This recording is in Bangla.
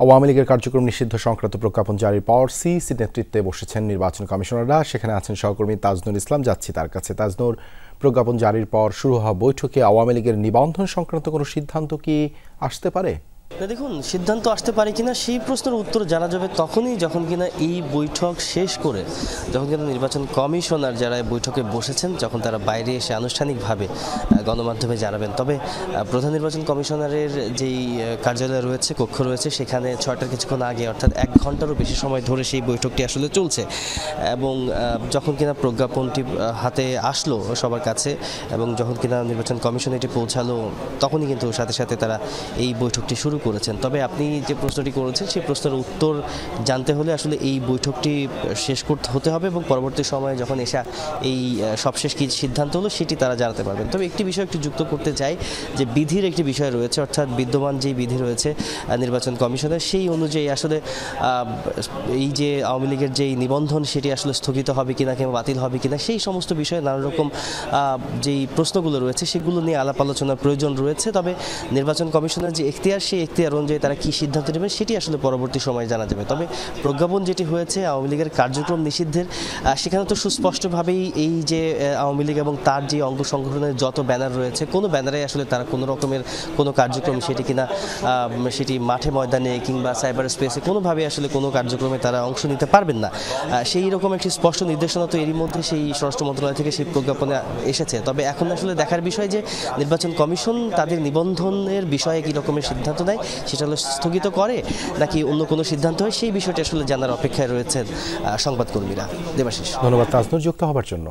আওয়ামী লীগের কার্যক্রম নিষিদ্ধ সংক্রান্ত প্রজ্ঞাপন জারির পর সিইসি নেতৃত্বে বসেছেন নির্বাচন কমিশনাররা। সেখানে আছেন সহকর্মী তাজনুর ইসলাম। যাচ্ছি তার কাছে। তাজনুর, প্রজ্ঞাপন জারির পর শুরু হওয়া বৈঠকে আওয়ামী লীগের নিবন্ধন সংক্রান্ত কোনো সিদ্ধান্ত কি আসতে পারে? দেখুন, সিদ্ধান্ত আসতে পারে কিনা সেই প্রশ্নের উত্তর জানা যাবে তখনই যখন কিনা এই বৈঠক শেষ করে যখন কিনা নির্বাচন কমিশনার যারা বৈঠকে বসেছেন যখন তারা বাইরে এসে আনুষ্ঠানিকভাবে গণমাধ্যমে জানাবেন। তবে প্রধান নির্বাচন কমিশনারের যেই কার্যালয় রয়েছে, কক্ষ রয়েছে, সেখানে 6টার কিছুক্ষণ আগে অর্থাৎ 1 ঘন্টারও বেশি সময় ধরে সেই বৈঠকটি আসলে চলছে এবং যখন কিনা প্রজ্ঞাপনটি হাতে আসলো সবার কাছে এবং যখন কিনা নির্বাচন কমিশন এটি পৌঁছালো তখনই কিন্তু সাথে সাথে তারা এই বৈঠকটি শুরু করেছেন। তবে আপনি যে প্রশ্নটি করেছেন সেই প্রশ্নের উত্তর জানতে হলে আসলে এই বৈঠকটি শেষ করতে হতে হবে এবং পরবর্তী সময়ে যখন এসে এই সবশেষ কী সিদ্ধান্ত হলো সেটি তারা জানাতে পারবেন। তবে একটি বিষয় একটু যুক্ত করতে চাই যে বিধির একটি বিষয় রয়েছে, অর্থাৎ বিদ্যমান যেই বিধি রয়েছে নির্বাচন কমিশনের, সেই অনুযায়ী আসলে এই যে আওয়ামী লীগের যেই নিবন্ধন সেটি আসলে স্থগিত হবে কিনা কিংবা বাতিল হবে কিনা সেই সমস্ত বিষয়ে নানা রকম যেই প্রশ্নগুলো রয়েছে সেগুলো নিয়ে আলাপ আলোচনার প্রয়োজন রয়েছে। তবে নির্বাচন কমিশনের যে এখতিয়ার সেই এখতিয়ার অনুযায়ী তারা কী সিদ্ধান্ত নেবেন সেটি আসলে পরবর্তী সময়ে জানা যাবে। তবে প্রজ্ঞাপন যেটি হয়েছে আওয়ামী লীগের কার্যক্রম নিষিদ্ধের, সেখানে তো সুস্পষ্টভাবেই এই যে আওয়ামী লীগ এবং তার যে অঙ্গ সংগঠনের যত ব্যানার রয়েছে কোনো ব্যানারে আসলে তারা কোনো রকমের কোনো কার্যক্রম সেটি কিনা সেটি মাঠে ময়দানে কিংবা সাইবার স্পেসে কোনোভাবে আসলে কোনো কার্যক্রমে তারা অংশ নিতে পারবেন না। সেই রকম একটি স্পষ্ট নির্দেশনা তো এরই মধ্যে সেই স্বরাষ্ট্র মন্ত্রণালয় থেকে সেই প্রজ্ঞাপনে এসেছে। তবে এখন আসলে দেখার বিষয় যে নির্বাচন কমিশন তাদের নিবন্ধনের বিষয়ে কী রকমের সিদ্ধান্ত নেয়, সেটা হলো স্থগিত করে নাকি অন্য কোনো সিদ্ধান্ত হয়, সেই বিষয়টি আসলে জানার অপেক্ষায় রয়েছেন সংবাদকর্মীরা। দেবাশিস, ধন্যবাদ তাজনুর যুক্ত হবার জন্য।